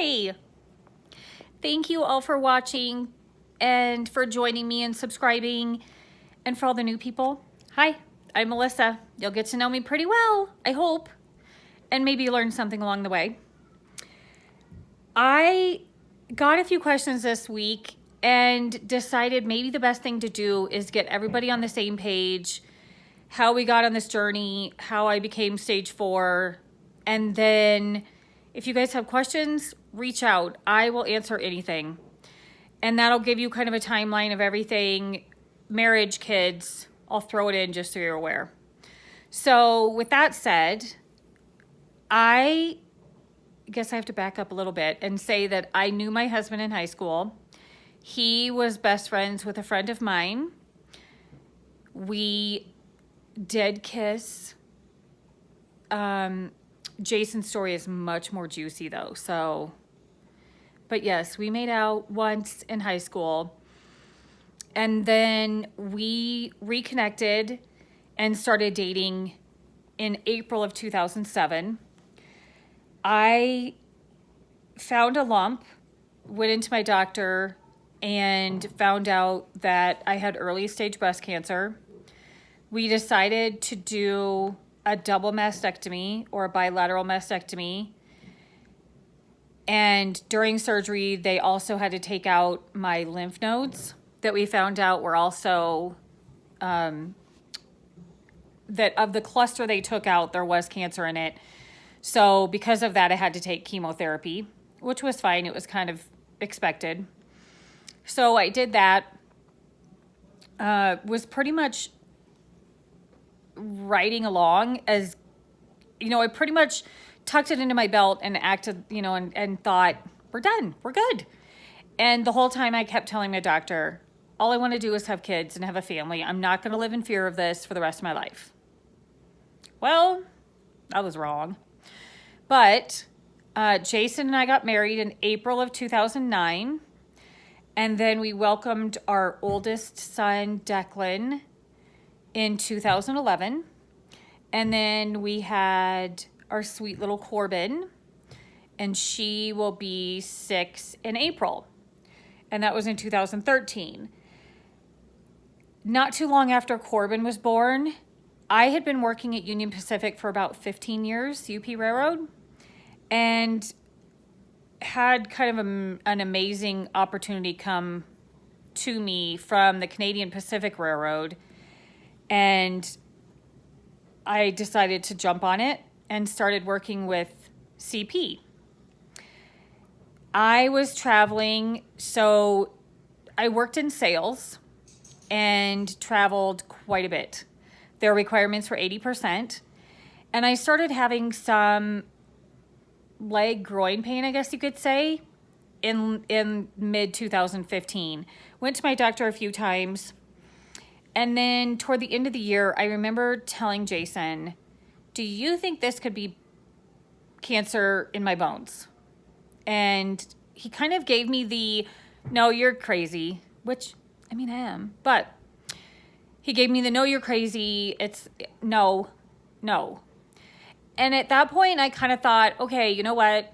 Hi. Thank you all for watching and for joining me and subscribing, and for all the new people. Hi, I'm Melissa. You'll get to know me pretty well, I hope, and maybe learn something along the way. I got a few questions this week and decided maybe the best thing to do is get everybody on the same page, how we got on this journey, how I became stage 4, and then if you guys have questions, reach out. I will answer anything. And that'll give you kind of a timeline of everything, marriage, kids. I'll throw it in just so you're aware. So with that said, I guess I have to back up a little bit and say that I knew my husband in high school. He was best friends with a friend of mine. We did kiss. Jason's story is much more juicy though, but yes, we made out once in high school, and then we reconnected and started dating in April of 2007. I found a lump, went into my doctor, and found out that I had early stage breast cancer. We decided to do a double mastectomy or a bilateral mastectomy. And during surgery, they also had to take out my lymph nodes that we found out were also, that of the cluster they took out, there was cancer in it. So because of that, I had to take chemotherapy, which was fine. It was kind of expected. So I did that, was pretty much riding along as, I pretty much tucked it into my belt and acted, and thought, we're done, we're good. And the whole time I kept telling my doctor, all I want to do is have kids and have a family. I'm not going to live in fear of this for the rest of my life. Well, I was wrong. But Jason and I got married in April of 2009. And then we welcomed our oldest son, Declan, in 2011. And then we had our sweet little Corbin, and she will be 6 in April. And that was in 2013. Not too long after Corbin was born, I had been working at Union Pacific for about 15 years, UP Railroad, and had kind of an amazing opportunity come to me from the Canadian Pacific Railroad. And I decided to jump on it and started working with CP. I was traveling, so I worked in sales and traveled quite a bit. Their requirements were 80%. And I started having some leg groin pain, I guess you could say, in mid 2015. Went to my doctor a few times. And then toward the end of the year, I remember telling Jason, do you think this could be cancer in my bones? And he kind of gave me the, no, you're crazy, which, I am. But he gave me the, no, you're crazy. It's no. And at that point, I kind of thought, okay, you know what?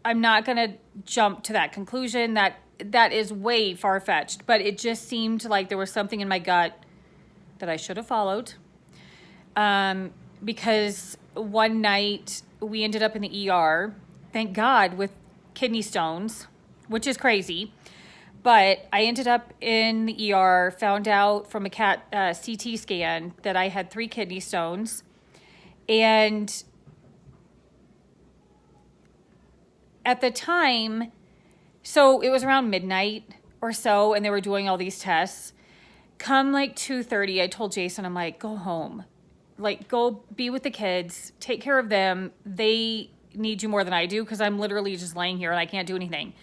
I'm not going to jump to that conclusion. That is way far-fetched, but it just seemed like there was something in my gut that I should have followed. Because one night we ended up in the ER, thank God, with kidney stones, which is crazy. But I ended up in the ER, found out from a CT scan that I had 3 kidney stones. And at the time, so it was around midnight or so, and they were doing all these tests. Come like 2:30, I told Jason, I'm like, go home. Like, go be with the kids. Take care of them. They need you more than I do because I'm literally just laying here and I can't do anything.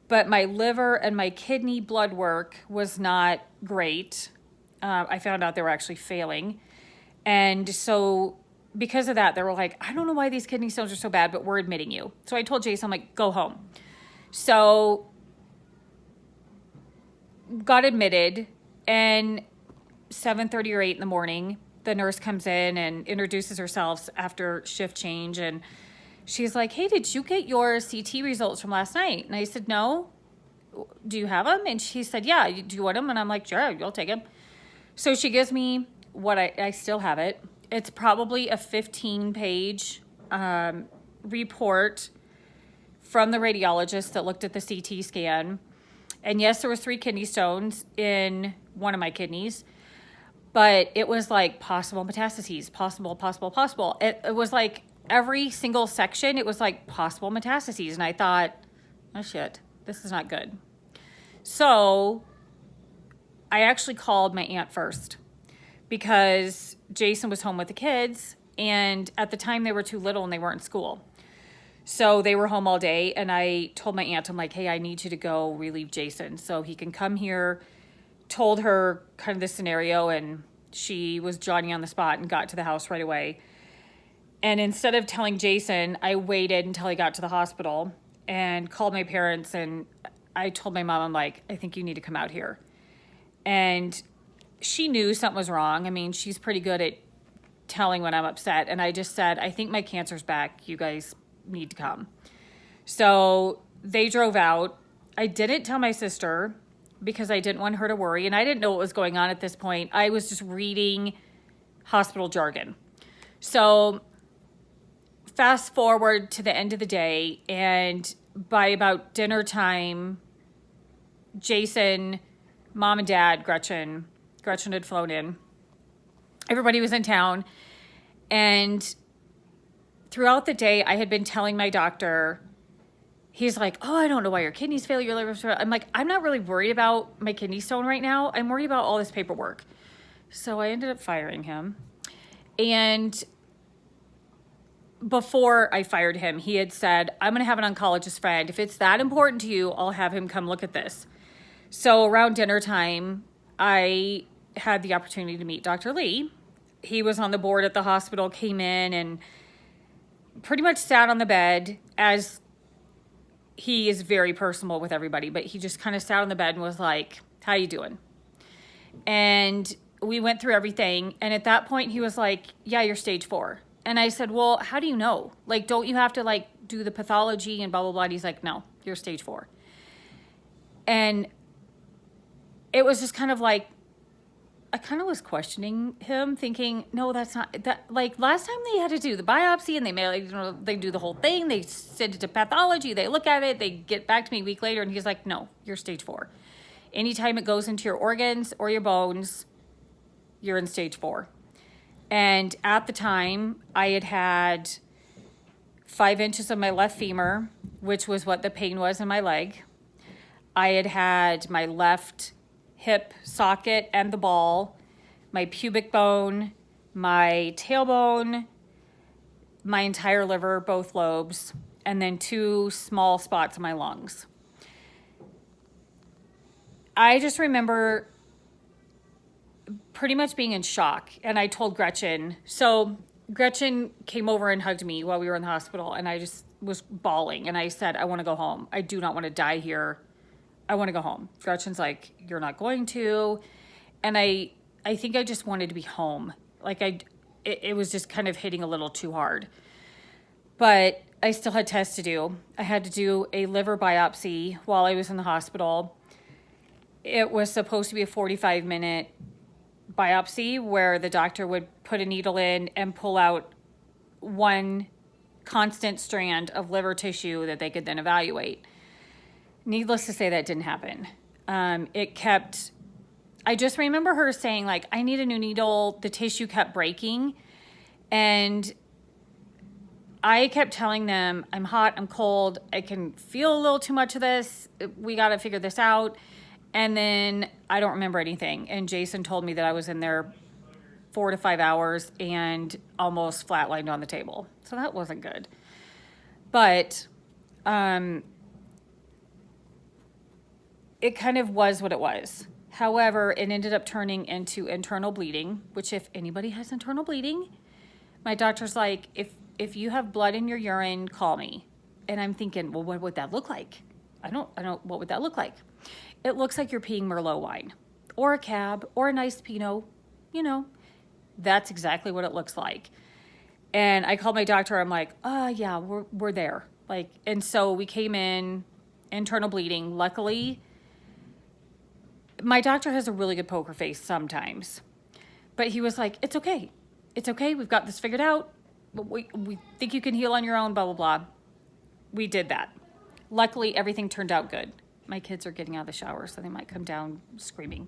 But my liver and my kidney blood work was not great. I found out they were actually failing. And so because of that, they were like, I don't know why these kidney stones are so bad, but we're admitting you. So I told Jason, I'm like, go home. So got admitted, and 7:30 or 8 in the morning, the nurse comes in and introduces herself after shift change, and she's like, hey, did you get your CT results from last night? And I said, no. Do you have them? And she said, yeah. Do you want them? And I'm like, sure, you'll take them. So she gives me what I still have it. It's probably a 15-page report from the radiologist that looked at the CT scan. And yes, there was 3 kidney stones in one of my kidneys, but it was like possible metastases, possible. It was like every single section, it was like possible metastases. And I thought, oh shit, this is not good. So I actually called my aunt first because Jason was home with the kids. And at the time they were too little and they weren't in school. So they were home all day, and I told my aunt, I'm like, hey, I need you to go relieve Jason so he can come here. Told her kind of the scenario, and she was Johnny on the spot and got to the house right away. And instead of telling Jason, I waited until he got to the hospital and called my parents, and I told my mom, I'm like, I think you need to come out here. And she knew something was wrong. I mean, she's pretty good at telling when I'm upset. And I just said, I think my cancer's back. You guys need to come. So they drove out. I didn't tell my sister because I didn't want her to worry, and I didn't know what was going on at this point. I was just reading hospital jargon. So fast forward to the end of the day, and by about dinner time, Jason, mom and dad, Gretchen had flown in. Everybody was in town, and throughout the day, I had been telling my doctor, he's like, oh, I don't know why your kidneys fail, your liver's fail. I'm like, I'm not really worried about my kidney stone right now. I'm worried about all this paperwork. So I ended up firing him. And before I fired him, he had said, I'm going to have an oncologist friend. If it's that important to you, I'll have him come look at this. So around dinner time, I had the opportunity to meet Dr. Lee. He was on the board at the hospital, came in and pretty much sat on the bed, as he is very personal with everybody, but he just kind of sat on the bed and was like, how you doing? And we went through everything. And at that point he was like, yeah, you're stage 4. And I said, well, how do you know? Like, don't you have to like do the pathology and blah, blah, blah. And he's like, no, you're stage 4. And it was just kind of like, I kind of was questioning him, thinking, no, that's not that. Like last time they had to do the biopsy and they do the whole thing. They send it to pathology. They look at it. They get back to me a week later. And he's like, no, you're stage 4. Anytime it goes into your organs or your bones, you're in stage 4. And at the time I had 5 inches of my left femur, which was what the pain was in my leg. I had my left hip socket and the ball, my pubic bone, my tailbone, my entire liver, both lobes, and then 2 small spots in my lungs. I just remember pretty much being in shock, and I told Gretchen. So Gretchen came over and hugged me while we were in the hospital, and I just was bawling, and I said, I want to go home. I do not want to die here. I want to go home. Gretchen's like, you're not going to. And I think I just wanted to be home. Like it was just kind of hitting a little too hard. But I still had tests to do. I had to do a liver biopsy while I was in the hospital. It was supposed to be a 45-minute biopsy where the doctor would put a needle in and pull out one constant strand of liver tissue that they could then evaluate. Needless to say, that didn't happen. I just remember her saying, like, I need a new needle. The tissue kept breaking. And I kept telling them, I'm hot, I'm cold, I can feel a little too much of this. We got to figure this out. And then I don't remember anything. And Jason told me that I was in there 4 to 5 hours and almost flatlined on the table. So that wasn't good. But it kind of was what it was. However, it ended up turning into internal bleeding, which if anybody has internal bleeding, my doctor's like, if you have blood in your urine, call me. And I'm thinking, well, what would that look like? I don't, what would that look like? It looks like you're peeing Merlot wine or a Cab or a nice Pinot, you know, that's exactly what it looks like. And I called my doctor. I'm like, yeah, we're there. Like, and so we came in, internal bleeding. Luckily, my doctor has a really good poker face sometimes. But he was like, it's okay. It's okay. We've got this figured out. We think you can heal on your own, blah, blah, blah. We did that. Luckily, everything turned out good. My kids are getting out of the shower, so they might come down screaming.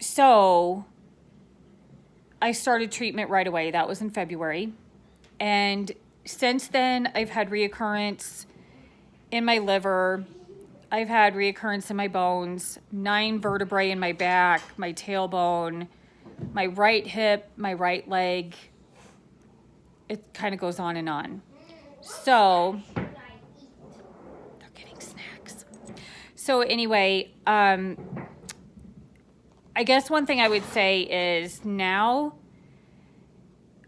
So I started treatment right away. That was in February. And since then, I've had reoccurrence in my liver. I've had reoccurrence in my bones, 9 vertebrae in my back, my tailbone, my right hip, my right leg. It kind of goes on and on. So, they're getting snacks. So anyway, I guess one thing I would say is now,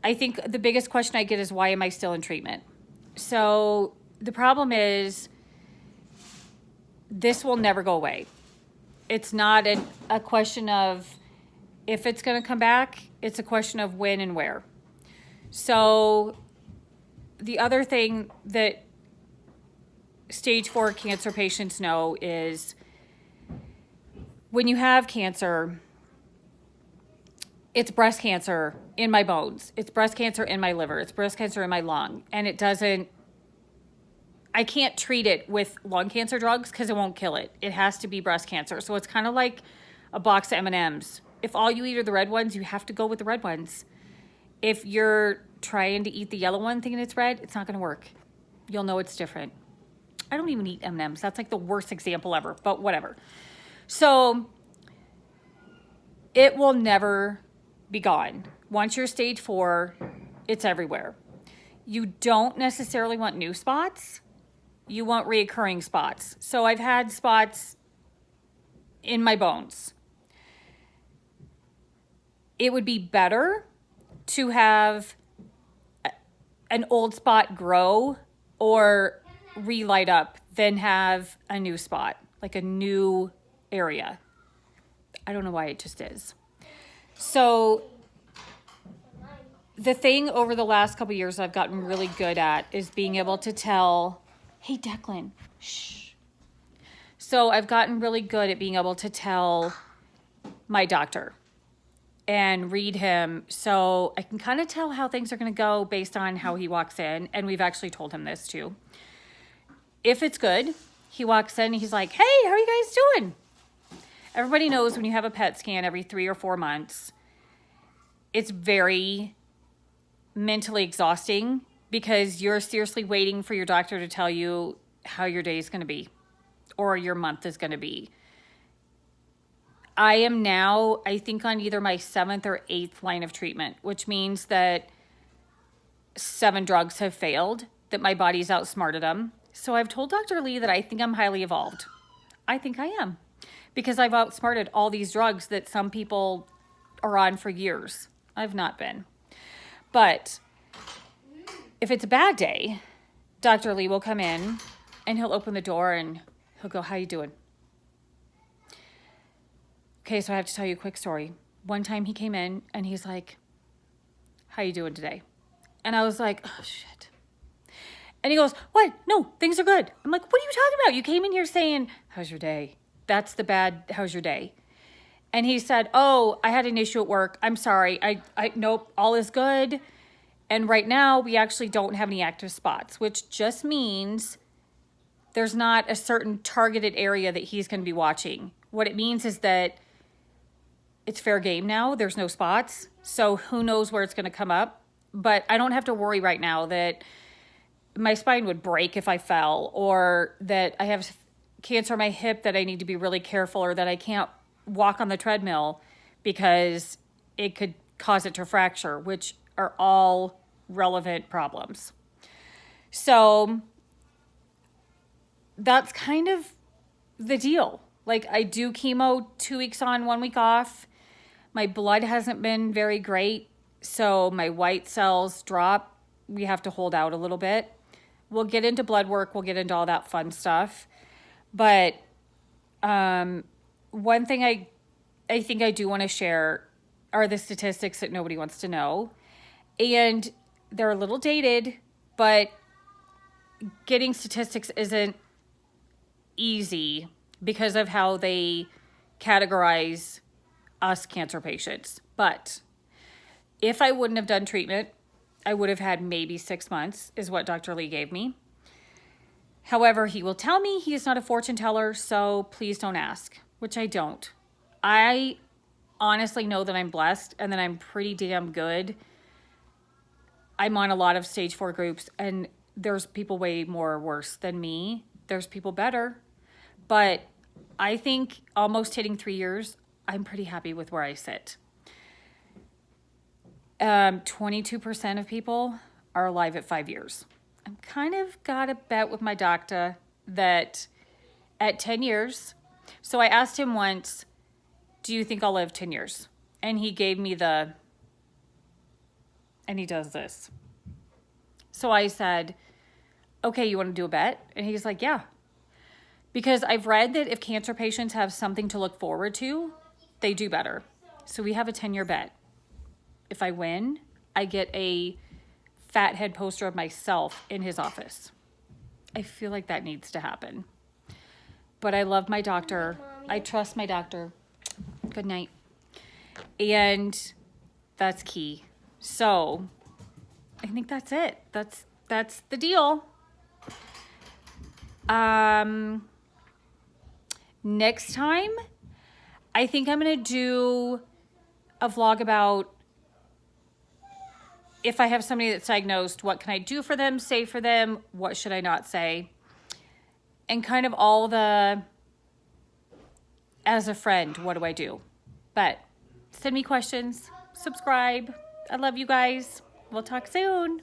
I think the biggest question I get is, why am I still in treatment? So the problem is, this will never go away. It's not a question of if it's going to come back. It's a question of when and where. So the other thing that stage 4 cancer patients know is when you have cancer, it's breast cancer in my bones. It's breast cancer in my liver. It's breast cancer in my lung. And I can't treat it with lung cancer drugs because it won't kill it. It has to be breast cancer. So it's kind of like a box of M&Ms. If all you eat are the red ones, you have to go with the red ones. If you're trying to eat the yellow one thinking it's red, it's not going to work. You'll know it's different. I don't even eat M&Ms. That's like the worst example ever, but whatever. So it will never be gone. Once you're stage 4, it's everywhere. You don't necessarily want new spots. You want reoccurring spots. So I've had spots in my bones. It would be better to have an old spot grow or relight up than have a new spot, like a new area. I don't know why, it just is. So the thing over the last couple of years I've gotten really good at is being able to tell, hey, Declan, shh. So I've gotten really good at being able to tell my doctor and read him. So I can kind of tell how things are going to go based on how he walks in. And we've actually told him this too. If it's good, he walks in and he's like, hey, how are you guys doing? Everybody knows when you have a PET scan every 3 or 4 months, it's very mentally exhausting because you're seriously waiting for your doctor to tell you how your day is going to be or your month is going to be. I am now, I think, on either my 7th or 8th line of treatment, which means that 7 drugs have failed, that my body's outsmarted them. So I've told Dr. Lee that I think I'm highly evolved. I think I am, because I've outsmarted all these drugs that some people are on for years. I've not been. But if it's a bad day, Dr. Lee will come in and he'll open the door and he'll go, how you doing? Okay, so I have to tell you a quick story. One time he came in and he's like, how you doing today? And I was like, oh, shit. And he goes, what? No, things are good. I'm like, what are you talking about? You came in here saying, how's your day? That's the bad, how's your day? And he said, oh, I had an issue at work. I'm sorry. Nope, all is good. And right now we actually don't have any active spots, which just means there's not a certain targeted area that he's going to be watching. What it means is that it's fair game now. There's no spots. So who knows where it's going to come up. But I don't have to worry right now that my spine would break if I fell, or that I have cancer in my hip that I need to be really careful, or that I can't walk on the treadmill because it could cause it to fracture, which are all relevant problems. So that's kind of the deal. Like, I do chemo 2 weeks on, 1 week off. My blood hasn't been very great, so my white cells drop. We have to hold out a little bit. We'll get into blood work. We'll get into all that fun stuff. But one thing I think I do want to share are the statistics that nobody wants to know. And they're a little dated, but getting statistics isn't easy because of how they categorize us cancer patients. But if I wouldn't have done treatment, I would have had maybe 6 months, is what Dr. Lee gave me. However, he will tell me he is not a fortune teller, so please don't ask, which I don't. I honestly know that I'm blessed and that I'm pretty damn good. I'm on a lot of stage 4 groups, and there's people way more worse than me. There's people better. But I think almost hitting 3 years, I'm pretty happy with where I sit. 22% of people are alive at 5 years. I'm kind of got a bet with my doctor that at 10 years, so I asked him once, do you think I'll live 10 years? And he gave me and he does this. So I said, okay, you want to do a bet? And he's like, yeah. Because I've read that if cancer patients have something to look forward to, they do better. So we have a 10-year bet. If I win, I get a fathead poster of myself in his office. I feel like that needs to happen. But I love my doctor. I trust my doctor. Good night. And that's key. So I think that's it. That's the deal. Next time, I think I'm going to do a vlog about if I have somebody that's diagnosed, what can I do for them, say for them, what should I not say? And kind of all the, as a friend, what do I do? But send me questions, subscribe. I love you guys. We'll talk soon.